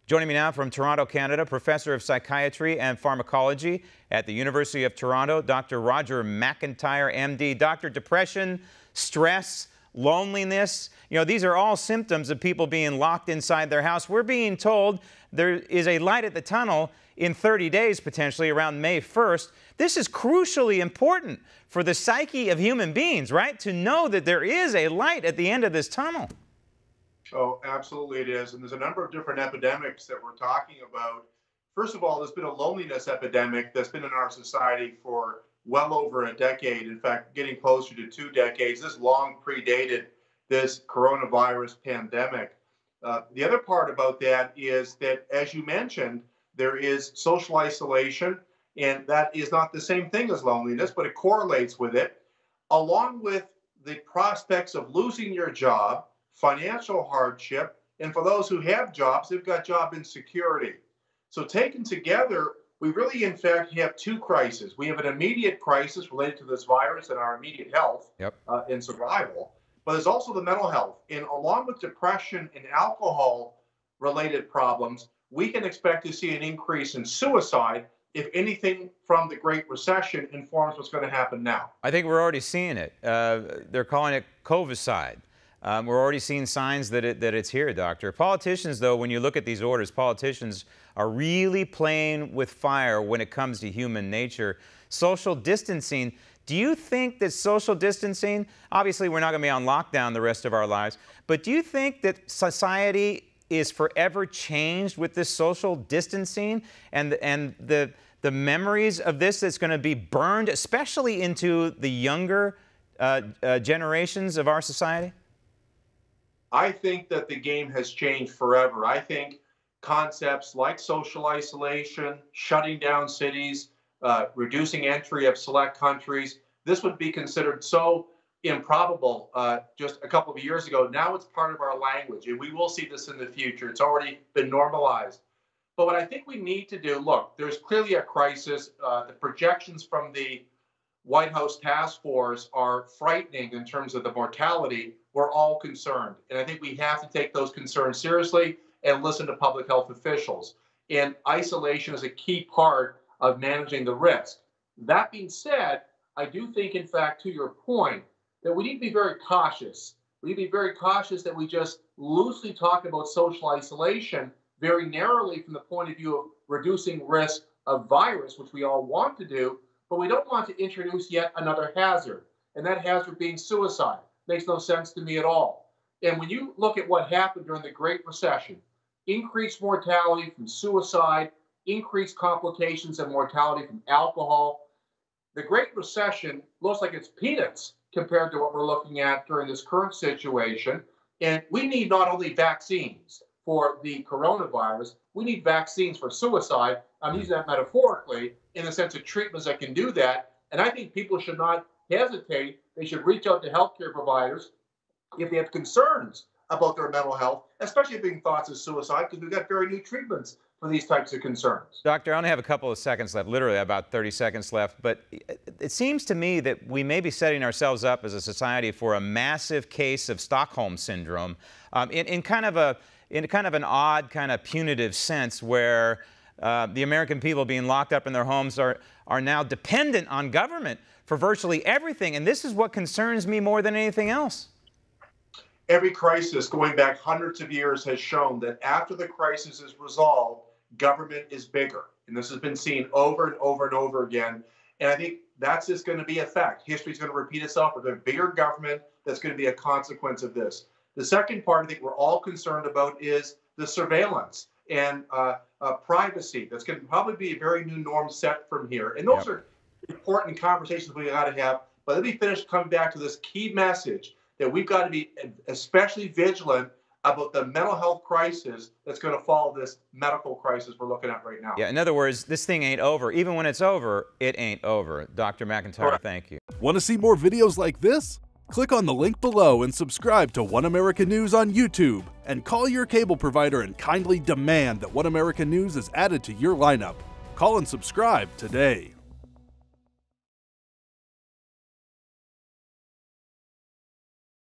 Joining me now from Toronto, Canada, Professor of Psychiatry and Pharmacology at the University of Toronto, Dr. Roger McIntyre, MD. Doctor, depression, stress, loneliness, these are all symptoms of people being locked inside their house. We're being told there is a light at the tunnel in 30 days, potentially around May 1st. This is crucially important for the psyche of human beings, right? To know that there is a light at the end of this tunnel. Oh, absolutely it is. And there's a number of different epidemics that we're talking about. First of all, there's been a loneliness epidemic that's been in our society for well over a decade. In fact, getting closer to 2 decades. This long predated this coronavirus pandemic. The other part about that is that, as you mentioned, there is social isolation, and that is not the same thing as loneliness, but it correlates with it, along with the prospects of losing your job, financial hardship, and for those who have jobs, they've got job insecurity. So taken together, we really, in fact, have 2 crises. We have an immediate crisis related to this virus and our immediate health and survival, but there's also the mental health. And along with depression and alcohol-related problems, we can expect to see an increase in suicide if anything from the Great Recession informs what's going to happen now. I think we're already seeing it. They're calling it Covicide. We're already seeing signs that it's here, Doctor. Politicians, though, when you look at these orders, politicians are really playing with fire when it comes to human nature. Social distancing, do you think that social distancing, obviously we're not going to be on lockdown the rest of our lives, but do you think that society is forever changed with this social distancing and the memories of this that's going to be burned, especially into the younger generations of our society? I think that the game has changed forever. I think concepts like social isolation, shutting down cities, reducing entry of select countries, this would be considered so improbable just a couple of years ago. Now it's part of our language, and we will see this in the future. It's already been normalized. But what I think we need to do, look, there's clearly a crisis. The projections from the White House task force are frightening in terms of the mortality. We're all concerned. And I think we have to take those concerns seriously and listen to public health officials. And isolation is a key part of managing the risk. That being said, I do think, in fact, to your point, that we need to be very cautious. We need to be very cautious that we just loosely talk about social isolation very narrowly from the point of view of reducing risk of virus, which we all want to do, but we don't want to introduce yet another hazard, and that hazard being suicide. Makes no sense to me at all. And when you look at what happened during the Great Recession, increased mortality from suicide, increased complications and mortality from alcohol, the Great Recession looks like it's peanuts compared to what we're looking at during this current situation. And we need not only vaccines for the coronavirus, we need vaccines for suicide. I'm using that metaphorically in the sense of treatments that can do that. And I think people should not hesitate. They should reach out to healthcare providers if they have concerns about their mental health, especially being thoughts of suicide, because we've got very new treatments for these types of concerns. Doctor, I only have a couple of seconds left, literally about 30 seconds left, but it seems to me that we may be setting ourselves up as a society for a massive case of Stockholm syndrome in kind of an odd, kind of punitive sense where the American people being locked up in their homes are now dependent on government for virtually everything, and this is what concerns me more than anything else. Every crisis going back hundreds of years has shown that after the crisis is resolved, government is bigger. And this has been seen over and over and over again. And I think that's just going to be a fact. History is going to repeat itself with a bigger government. That's going to be a consequence of this. The second part I think we're all concerned about is the surveillance and privacy. That's going to probably be a very new norm set from here. And those are important conversations we got to have. But let me finish coming back to this key message that we've got to be especially vigilant about the mental health crisis that's going to follow this medical crisis we're looking at right now. Yeah, in other words, this thing ain't over. Even when it's over, it ain't over. Dr. McIntyre, thank you. Want to see more videos like this? Click on the link below and subscribe to One America News on YouTube. And call your cable provider and kindly demand that One America News is added to your lineup. Call and subscribe today.